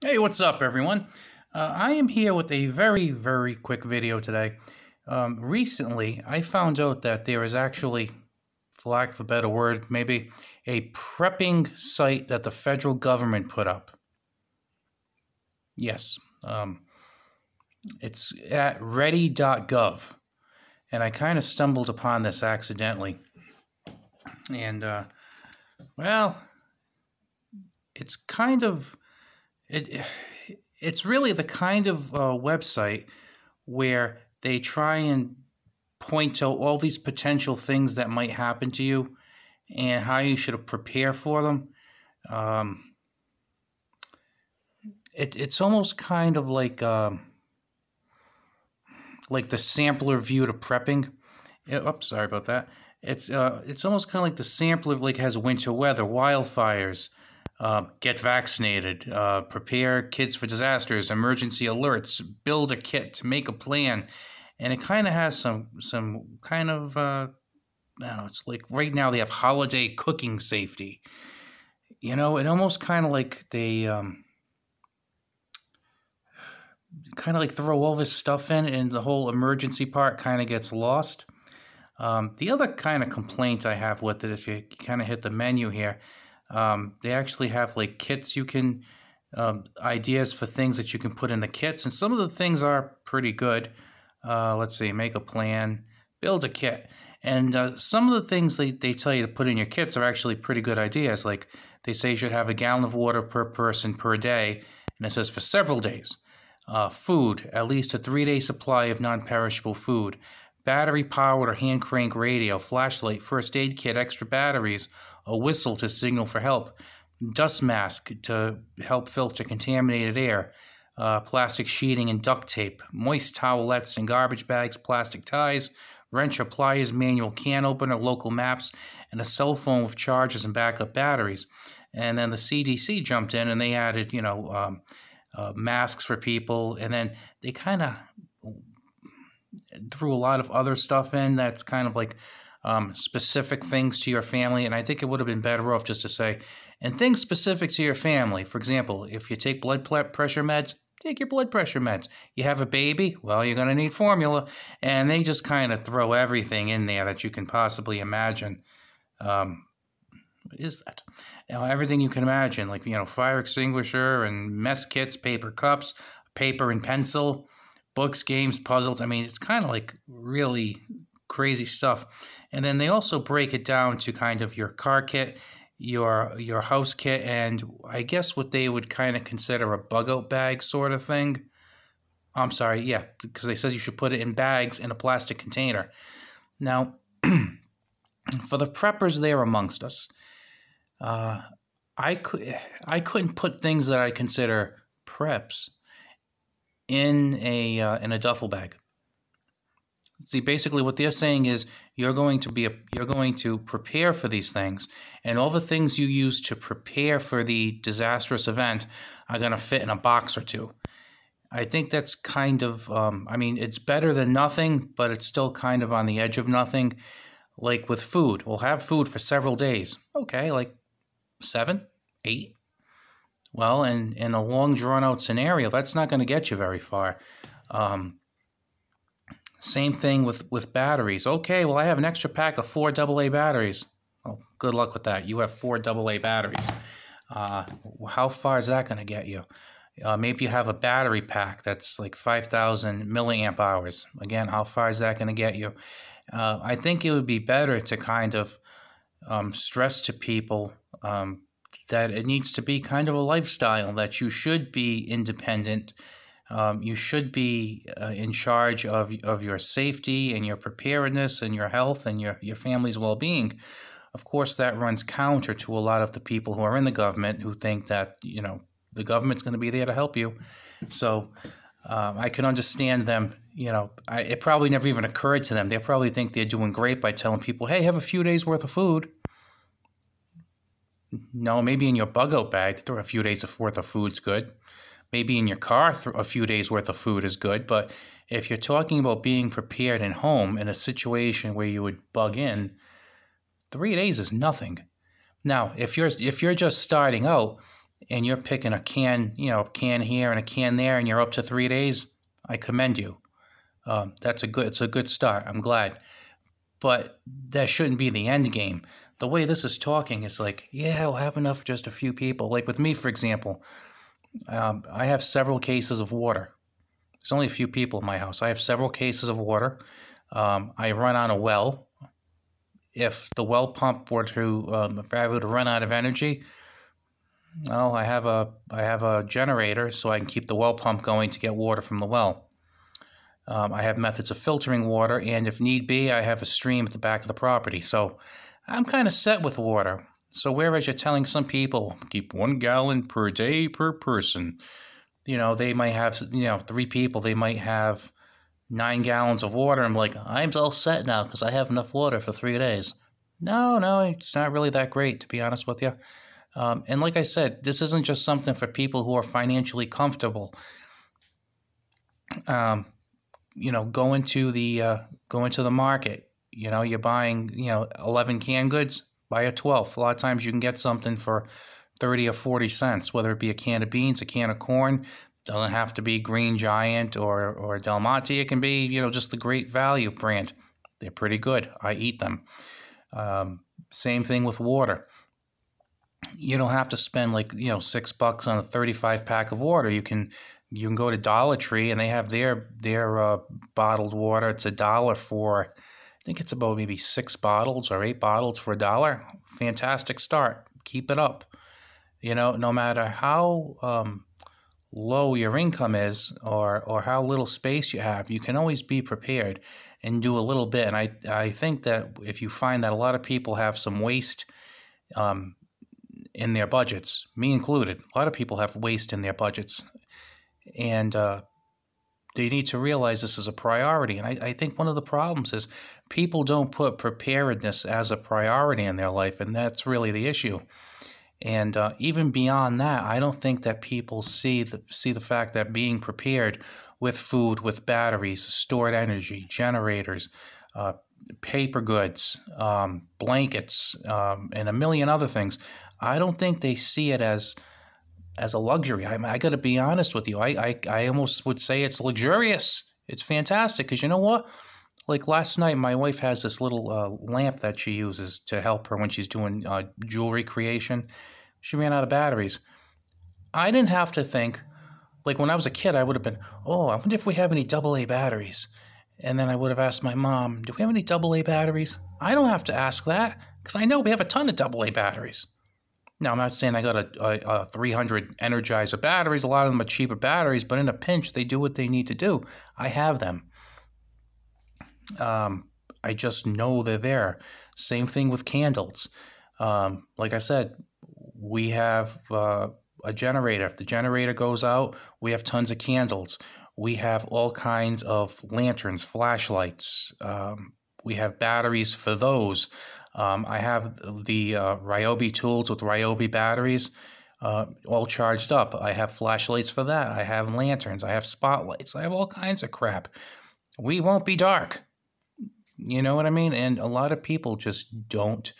Hey, what's up, everyone? I am here with a very, very quick video today. Recently, I found out that there is actually, for lack of a better word, maybe a prepping site that the federal government put up. Yes, it's at Ready.gov, and I kind of stumbled upon this accidentally. And, well, it's kind of it. It's really the kind of website where they try and point out all these potential things that might happen to you and how you should prepare for them. Um, it's almost kind of like the sampler view to prepping. Oops, sorry about that. It's almost kind of like the sampler like has winter weather, wildfires, get vaccinated, prepare kids for disasters, emergency alerts, build a kit to make a plan, and it kind of has some kind of I don't know. It's like right now they have holiday cooking safety. It almost kind of like they kind of like throw all this stuff in, and the whole emergency part kind of gets lost. The other kind of complaint I have with it, if you kind of hit the menu here, they actually have like kits you can, ideas for things that you can put in the kits, and some of the things are pretty good. Let's see, make a plan, build a kit. And some of the things they tell you to put in your kits are actually pretty good ideas. Like they say you should have a gallon of water per person per day, and it says for several days. Food, at least a 3-day supply of non-perishable food. Battery-powered or hand-crank radio, flashlight, first aid kit, extra batteries, a whistle to signal for help, dust mask to help filter contaminated air, plastic sheeting and duct tape, moist towelettes and garbage bags, plastic ties, wrench or pliers, manual can opener, local maps, and a cell phone with chargers and backup batteries. And then the CDC jumped in and they added, masks for people, and then they kind of threw a lot of other stuff in that's kind of like specific things to your family. And I think it would have been better off just to say, and things specific to your family. For example, if you take blood pressure meds, take your blood pressure meds. You have a baby, well, you're going to need formula. And they just kind of throw everything in there that you can possibly imagine. What is that? Everything you can imagine, like, fire extinguisher and mess kits, paper cups, paper and pencil, books, games, puzzles. I mean, it's kind of like really crazy stuff. And then they also break it down to kind of your car kit, your house kit, and I guess what they would kind of consider a bug out bag sort of thing. I'm sorry, yeah, because they said you should put it in bags in a plastic container. Now, for the preppers there amongst us, I couldn't put things that I consider preps in a duffel bag. See, basically what they're saying is you're going to prepare for these things, and all the things you use to prepare for the disastrous event are going to fit in a box or two. I think that's kind of, it's better than nothing, but it's still kind of on the edge of nothing. Like with food, we'll have food for several days. Okay, like 7, 8. Well, in a long, drawn-out scenario, that's not going to get you very far. Same thing with batteries. Okay, well, I have an extra pack of 4 AA batteries. Well, good luck with that. You have 4 AA batteries. How far is that going to get you? Maybe you have a battery pack that's like 5,000 milliamp hours. Again, how far is that going to get you? I think it would be better to kind of stress to people that it needs to be kind of a lifestyle, that you should be independent. You should be in charge of your safety and your preparedness and your health and your family's well-being. Of course, that runs counter to a lot of the people who are in the government who think that, the government's going to be there to help you. So I can understand them. It probably never even occurred to them. They probably think they're doing great by telling people, hey, have a few days worth of food. No, maybe in your bug-out bag, throw a few days worth of food's good. Maybe in your car, a few days worth of food is good. But if you're talking about being prepared at home in a situation where you would bug in, 3 days is nothing. Now, if you're just starting out, and you're picking a can, a can here and a can there, and you're up to 3 days, I commend you. It's a good start. I'm glad. But that shouldn't be the end game. The way this is talking is like, yeah, we'll have enough for just a few people. Like with me, for example, I have several cases of water. There's only a few people in my house. I have several cases of water. I run on a well. If the well pump were to, if I were to run out of energy, well, I have a generator so I can keep the well pump going to get water from the well. I have methods of filtering water, and if need be, I have a stream at the back of the property. So I'm kind of set with water. So whereas you're telling some people, keep 1 gallon per day per person, they might have, 3 people, they might have 9 gallons of water. I'm like, I'm all set now because I have enough water for 3 days. No, it's not really that great, to be honest with you. And like I said, this isn't just something for people who are financially comfortable. Go into the market. You're buying 11 canned goods, buy a 12th. A lot of times you can get something for 30 or 40 cents, whether it be a can of beans, a can of corn. Doesn't have to be Green Giant or Del Monte. It can be just the Great Value brand. They're pretty good. I eat them. Same thing with water. You don't have to spend $6 on a 35 pack of water. You can go to Dollar Tree and they have their bottled water. It's $1 for, I think it's about maybe 6 bottles or 8 bottles for $1. Fantastic start. Keep it up. No matter how low your income is or how little space you have, you can always be prepared and do a little bit. And I think that if you find that a lot of people have some waste in their budgets, me included, a lot of people have waste in their budgets. And they need to realize this is a priority. And I think one of the problems is people don't put preparedness as a priority in their life, and that's really the issue. And even beyond that, I don't think that people see the fact that being prepared with food, with batteries, stored energy, generators, paper goods, blankets, and a million other things, I don't think they see it as a luxury. I got to be honest with you. I almost would say it's luxurious. It's fantastic because you know what? Like last night, my wife has this little lamp that she uses to help her when she's doing jewelry creation. She ran out of batteries. I didn't have to think. Like when I was a kid, I would have been, I wonder if we have any AA batteries. And then I would have asked my mom, do we have any AA batteries? I don't have to ask that because I know we have a ton of AA batteries. Now, I'm not saying I got a 300 Energizer batteries. A lot of them are cheaper batteries, but in a pinch, they do what they need to do. I have them. I just know they're there. Same thing with candles. Like I said, we have a generator. If the generator goes out, we have tons of candles. We have all kinds of lanterns, flashlights. We have batteries for those. I have the Ryobi tools with Ryobi batteries all charged up. I have flashlights for that. I have lanterns. I have spotlights. I have all kinds of crap. We won't be dark. You know what I mean? And a lot of people just don't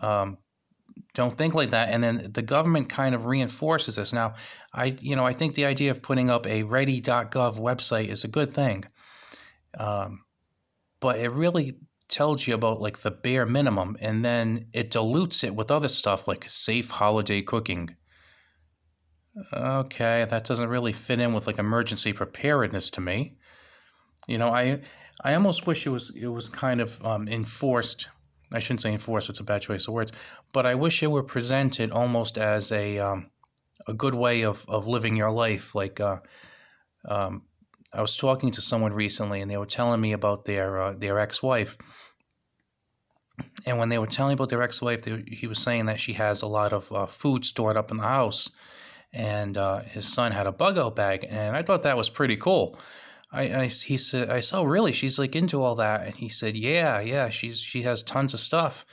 think like that. And then the government kind of reinforces this. Now, I think the idea of putting up a Ready.gov website is a good thing. But it really tells you about like the bare minimum, and then it dilutes it with other stuff like safe holiday cooking. Okay, that doesn't really fit in with like emergency preparedness to me. I almost wish it was kind of enforced. I shouldn't say enforced, it's a bad choice of words, but I wish it were presented almost as a good way of living your life. Like I was talking to someone recently, and they were telling me about their ex-wife. And when they were telling me about their ex-wife, he was saying that she has a lot of food stored up in the house, and his son had a bug-out bag, and I thought that was pretty cool. He said, I saw, really, she's like into all that, and he said, yeah, she has tons of stuff.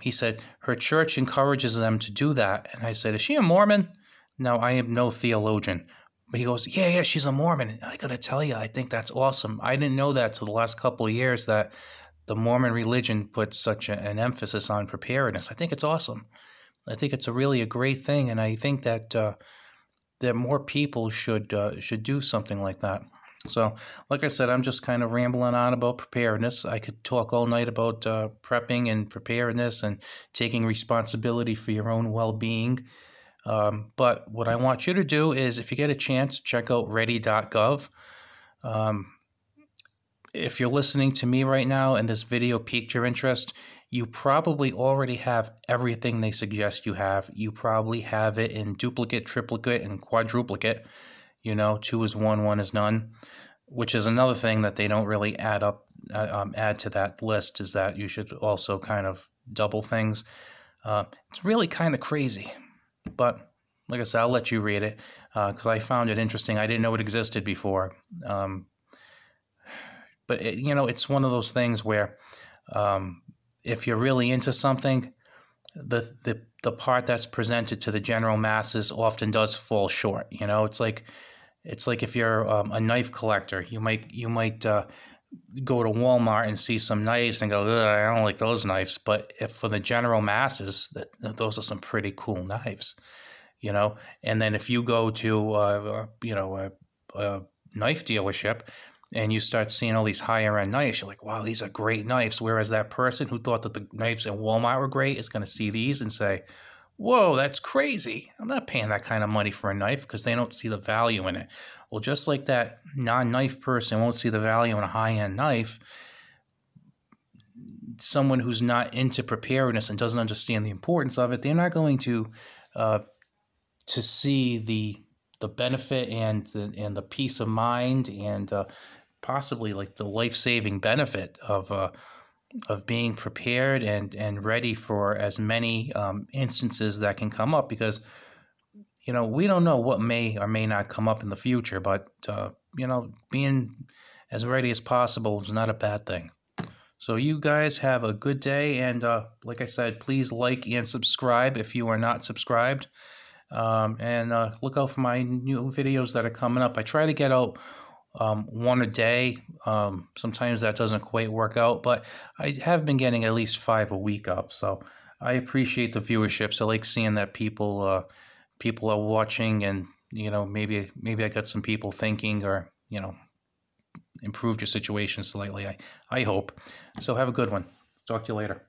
He said her church encourages them to do that, and I said, is she a Mormon? No, I am no theologian. But he goes, yeah, she's a Mormon. And I got to tell you, I think that's awesome. I didn't know that till the last couple of years that the Mormon religion puts such an emphasis on preparedness. I think it's awesome. I think it's a great thing, and I think that that more people should do something like that. So, like I said, I'm just kind of rambling on about preparedness. I could talk all night about prepping and preparedness and taking responsibility for your own well-being. But what I want you to do is, if you get a chance, check out Ready.gov. Um, if you're listening to me right now and this video piqued your interest, you probably already have everything they suggest you have. You probably have it in duplicate, triplicate, and quadruplicate. You know, 2 is 1, 1 is none, which is another thing that they don't really add to that list, is that you should also kind of double things. It's really kind of crazy, but like I said, I'll let you read it because I found it interesting. I didn't know it existed before. But it's one of those things where if you're really into something, the part that's presented to the general masses often does fall short. It's like if you're a knife collector, you might go to Walmart and see some knives and go, ugh, I don't like those knives. But if for the general masses, those are some pretty cool knives. And then if you go to a knife dealership and you start seeing all these higher end knives, you're like, wow, these are great knives. Whereas that person who thought that the knives in Walmart were great is going to see these and say, whoa, that's crazy. I'm not paying that kind of money for a knife, because they don't see the value in it. Well, just like that non-knife person won't see the value in a high-end knife, someone who's not into preparedness and doesn't understand the importance of it, they're not going to see the benefit and the peace of mind and possibly like the life-saving benefit of being prepared and ready for as many instances that can come up, because we don't know what may or may not come up in the future, but being as ready as possible is not a bad thing. So you guys have a good day, and like I said, please like and subscribe if you are not subscribed. And look out for my new videos that are coming up. I try to get out one a day. Sometimes that doesn't quite work out, but I have been getting at least 5 a week up. So I appreciate the viewerships. I like seeing that people are watching, and maybe I got some people thinking, or improved your situation slightly. I hope. So have a good one. Talk to you later.